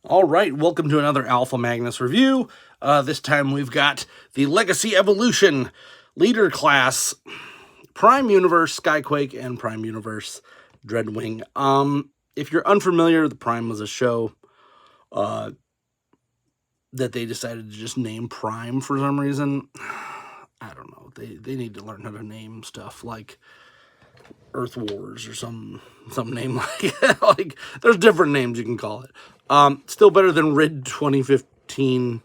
All right, welcome to another Alpha Magnus review. This time we've got the Legacy Evolution Leader Class Prime Universe Skyquake and Prime Universe Dreadwing. If you're unfamiliar, the Prime was a show that they decided to just name Prime for some reason. I don't know. They need to learn how to name stuff like Earth Wars or some name like that. Like, there's different names you can call it. Still better than Rid 2015.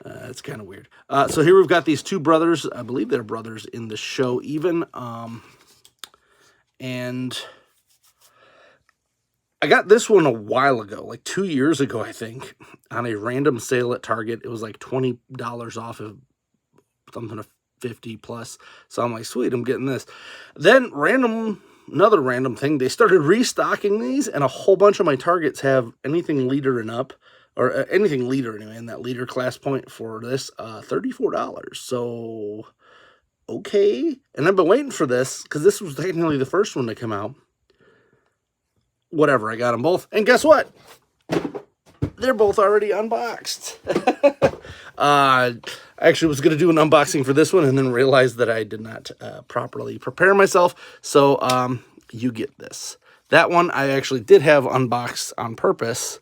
It's kind of weird. So here we've got these two brothers. I believe they're brothers in the show even. And I got this one a while ago, like 2 years ago, I think, on a random sale at Target. It was like $20 off of something of 50 plus. So I'm like, sweet, I'm getting this. Then another random thing, they started restocking these, and a whole bunch of my Targets have anything leader and up, or anything leader anyway, in that leader class point for this, $34. So, okay. And I've been waiting for this, because this was technically the first one to come out. Whatever, I got them both. And guess what? They're both already unboxed. I actually was going to do an unboxing for this one and then realized that I did not properly prepare myself. So you get this. That one I actually did have unboxed on purpose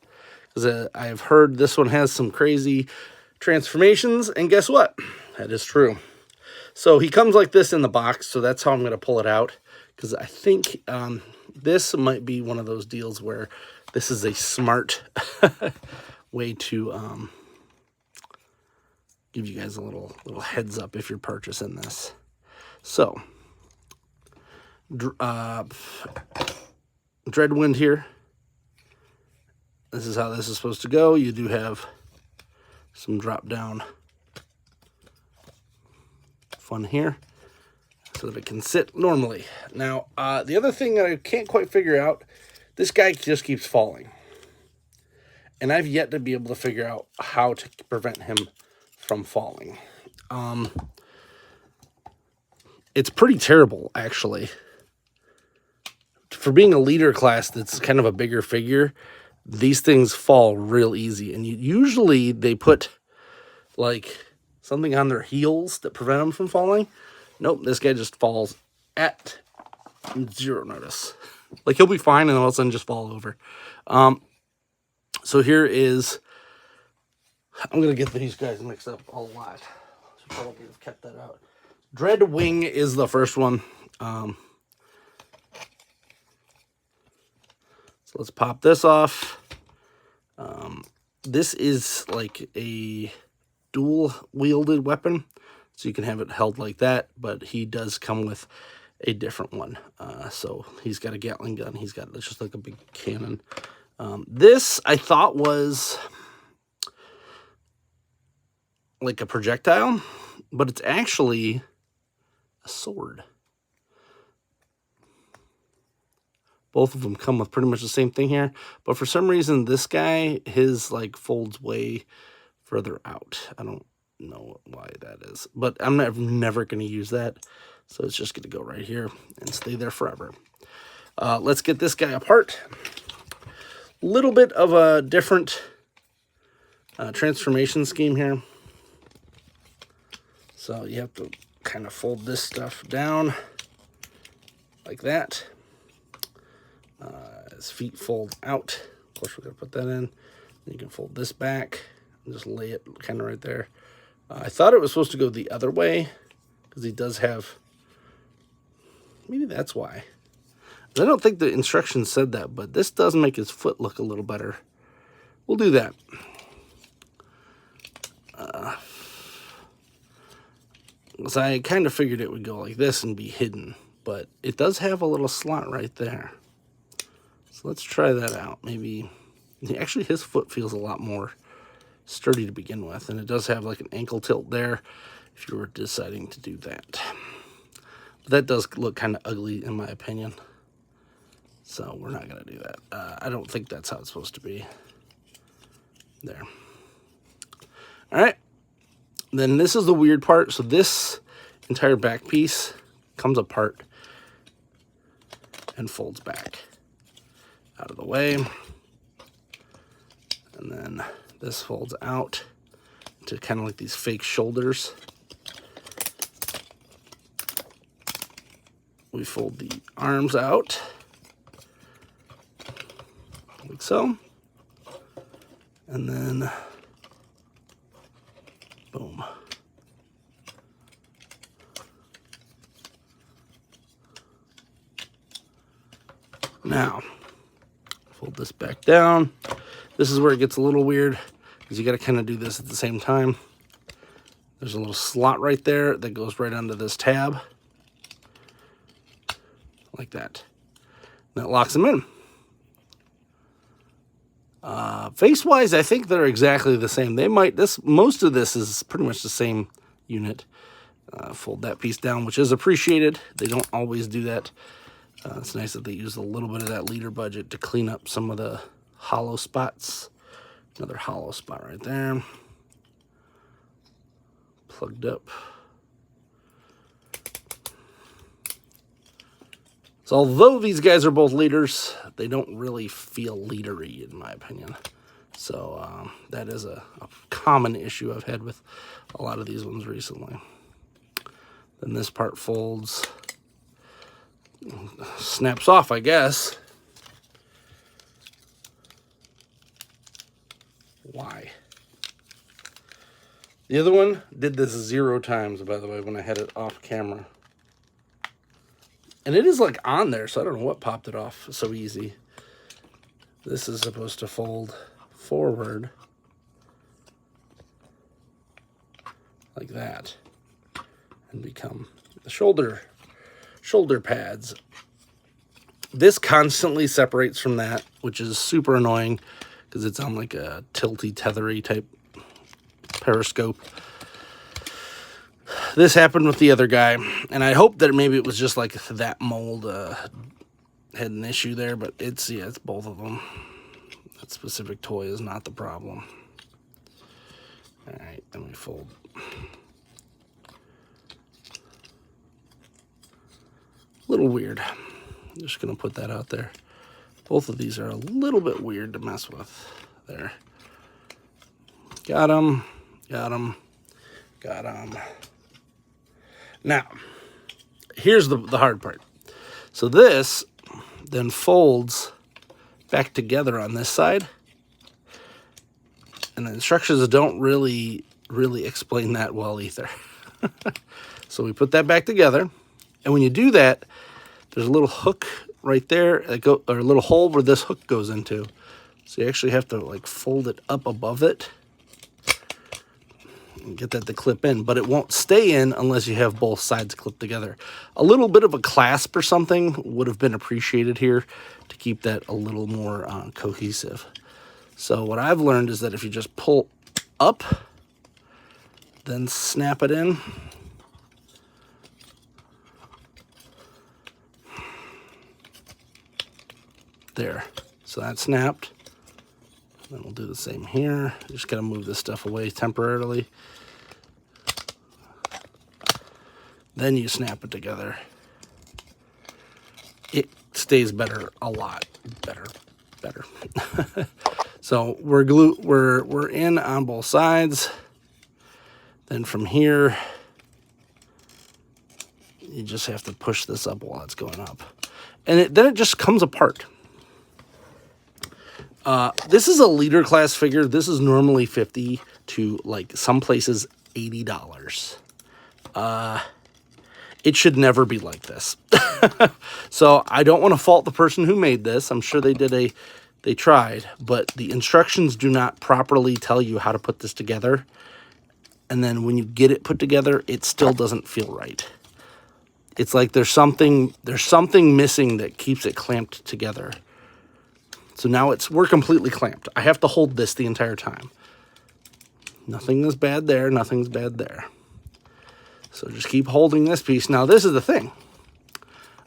because I've heard this one has some crazy transformations. And guess what? That is true. So he comes like this in the box. So that's how I'm going to pull it out, because I think this might be one of those deals where this is a smart way to give you guys a little heads up if you're purchasing this. So, Dreadwind here. This is how this is supposed to go. You do have some drop down fun here, so that it can sit normally. Now, the other thing that I can't quite figure out, this guy just keeps falling. And I've yet to be able to figure out how to prevent him from falling. It's pretty terrible, actually. For being a leader class that's kind of a bigger figure, these things fall real easy. And usually they put, like, something on their heels that prevent them from falling. Nope, this guy just falls at zero notice. Like, he'll be fine and all of a sudden just fall over. So here is, I'm going to get these guys mixed up a lot. Should probably have kept that out. Dreadwing is the first one. So let's pop this off. This is like a dual-wielded weapon. So you can have it held like that, but he does come with a different one. So he's got a Gatling gun. He's got just like a big cannon. This I thought was like a projectile, but it's actually a sword. Both of them come with pretty much the same thing here, but for some reason this guy, his like folds way further out. I don't know why that is, but I'm never going to use that, so it's just going to go right here and stay there forever. Let's get this guy apart. Little bit of a different transformation scheme here. So you have to kind of fold this stuff down like that. His feet fold out. Of course, we're going to put that in. You can fold this back and just lay it kind of right there. I thought it was supposed to go the other way because he does have, maybe that's why. I don't think the instructions said that, but this does make his foot look a little better. We'll do that. So I kind of figured it would go like this and be hidden, but it does have a little slot right there. So let's try that out. Maybe, actually his foot feels a lot more sturdy to begin with, and it does have like an ankle tilt there if you were deciding to do that. But that does look kind of ugly in my opinion. So we're not going to do that. I don't think that's how it's supposed to be. There. All right. Then this is the weird part. So this entire back piece comes apart and folds back. Out of the way. And then this folds out to kind of like these fake shoulders. We fold the arms out, like so. And then, boom. Now, fold this back down. This is where it gets a little weird, because you got to kind of do this at the same time. There's a little slot right there that goes right onto this tab, like that. And that locks them in. Face-wise, I think they're exactly the same. Most of this is pretty much the same unit. Fold that piece down, which is appreciated. They don't always do that. It's nice that they use a little bit of that leader budget to clean up some of the hollow spots. Another hollow spot right there. Plugged up. So although these guys are both leaders, they don't really feel leadery, in my opinion. So that is a common issue I've had with a lot of these ones recently. Then this part folds, snaps off, I guess. Why? The other one did this 0 times, by the way, when I had it off camera. And it is like on there, so I don't know what popped it off so easy. This is supposed to fold forward like that and become the shoulder pads. This constantly separates from that, which is super annoying because it's on like a tilty, tethery type periscope. This happened with the other guy, and I hope that maybe it was just like that mold had an issue there, but it's both of them. That specific toy is not the problem. All right, then we fold. A little weird. I'm just gonna put that out there. Both of these are a little bit weird to mess with. There. Got him. Got him. Got him. Now, here's the hard part. So this then folds back together on this side. And the instructions don't really explain that well either. So we put that back together. And when you do that, there's a little hook right there, or a little hole where this hook goes into. So you actually have to like fold it up above it and get that to clip in, but it won't stay in unless you have both sides clipped together. A little bit of a clasp or something would have been appreciated here to keep that a little more cohesive. So what I've learned is that if you just pull up, then snap it in, there. So that snapped. Then we'll do the same here. Just gotta move this stuff away temporarily. Then you snap it together. It stays better, a lot better. So we're in on both sides. Then from here, you just have to push this up while it's going up, and then it just comes apart. This is a leader class figure. This is normally $50 to, like, some places $80. It should never be like this. So I don't want to fault the person who made this. I'm sure they tried, but the instructions do not properly tell you how to put this together. And then when you get it put together, it still doesn't feel right. It's like there's something missing that keeps it clamped together. So now we're completely clamped. I have to hold this the entire time. Nothing is bad there, nothing's bad there. So just keep holding this piece. Now this is the thing.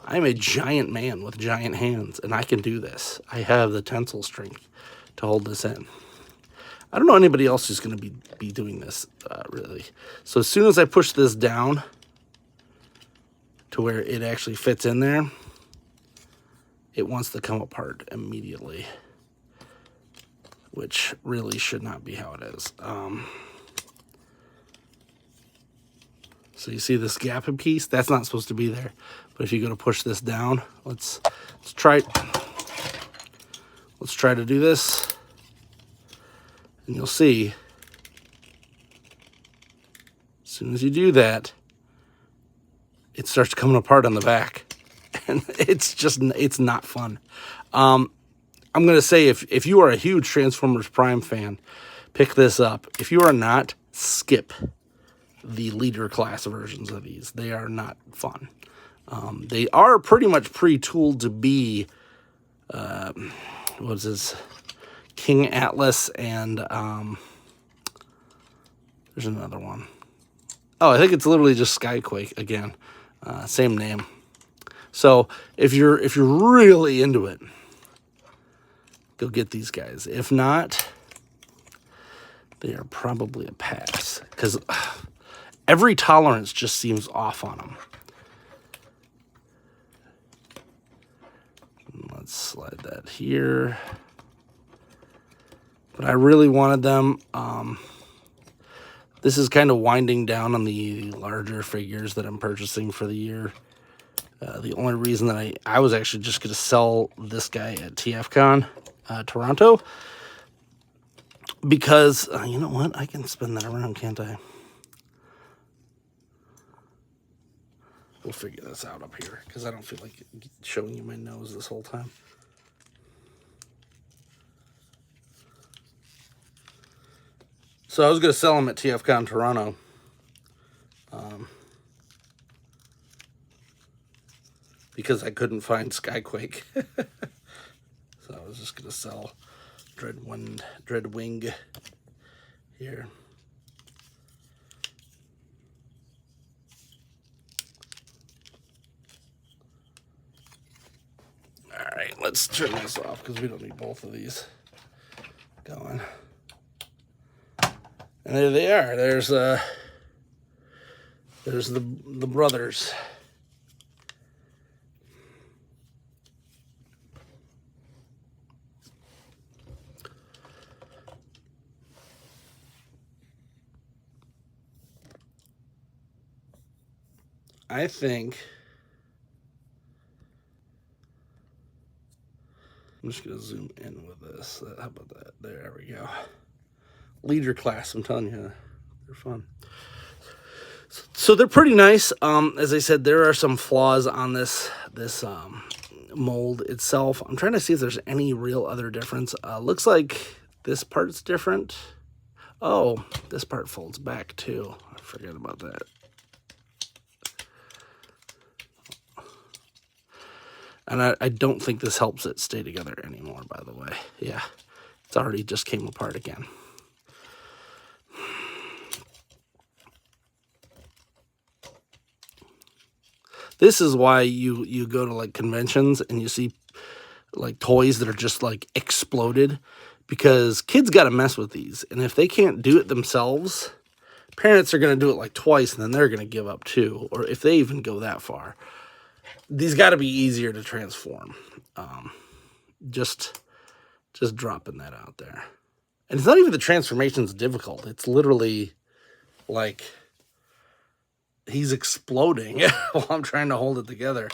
I'm a giant man with giant hands, and I can do this. I have the tensile strength to hold this in. I don't know anybody else who's going to be doing this, really. So as soon as I push this down to where it actually fits in there, it wants to come apart immediately. which really should not be how it is. So you see this gapping piece? That's not supposed to be there. But if you go to push this down, let's try to do this. And you'll see, as soon as you do that, it starts coming apart on the back. And it's not fun. I'm going to say if you are a huge Transformers Prime fan, pick this up. If you are not, skip the leader class versions of these. They are not fun. They are pretty much pre-tooled to be, what is this? King Atlas and, there's another one. Oh, I think it's literally just Skyquake again. Same name. So if you're really into it, go get these guys. If not, they are probably a pass, because every tolerance just seems off on them. Let's slide that here. But I really wanted them. This is kind of winding down on the larger figures that I'm purchasing for the year. The only reason that I was actually just going to sell this guy at TFCon Toronto, because you know what, I can spin that around, can't I? We'll figure this out up here, because I don't feel like showing you my nose this whole time. So I was going to sell them at TFCon Toronto. Because I couldn't find Skyquake. So I was just going to sell dreadwing here. All right, let's turn this off because we don't need both of these going. And there they are. There's the brothers. I think I'm just going to zoom in with this. How about that? There we go. Leader class, I'm telling you, they're fun. So they're pretty nice. As I said, there are some flaws on this mold itself. I'm trying to see if there's any real other difference. Looks like this part's different. Oh, this part folds back too. I forgot about that. And I don't think this helps it stay together anymore, by the way. Yeah, it's already just came apart again. This is why you go to like conventions and you see like toys that are just like exploded, because kids got to mess with these. And if they can't do it themselves, parents are going to do it like twice and then they're going to give up too. Or if they even go that far, these got to be easier to transform. Just dropping that out there. And it's not even the transformation's difficult. It's literally like he's exploding while I'm trying to hold it together.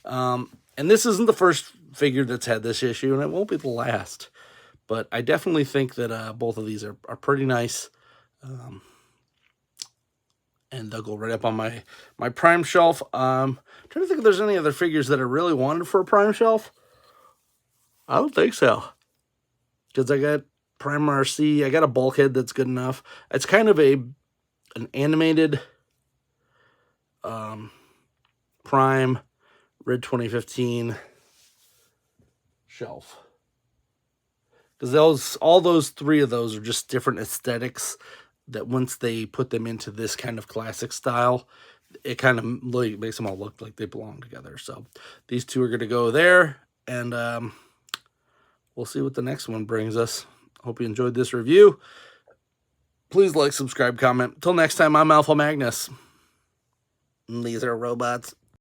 And this isn't the first figure that's had this issue, and it won't be the last. But I definitely think that both of these are pretty nice. And they'll go right up on my Prime shelf. I'm trying to think if there's any other figures that I really wanted for a Prime shelf. I don't think so. Because I got Prime RC. I got a bulkhead that's good enough. It's kind of an animated Prime Red 2015 shelf. Because all those three of those are just different aesthetics that once they put them into this kind of classic style, it kind of makes them all look like they belong together. So these two are going to go there, and we'll see what the next one brings us. Hope you enjoyed this review. Please like, subscribe, comment. Till next time, I'm Alpha Magnus. And these are robots.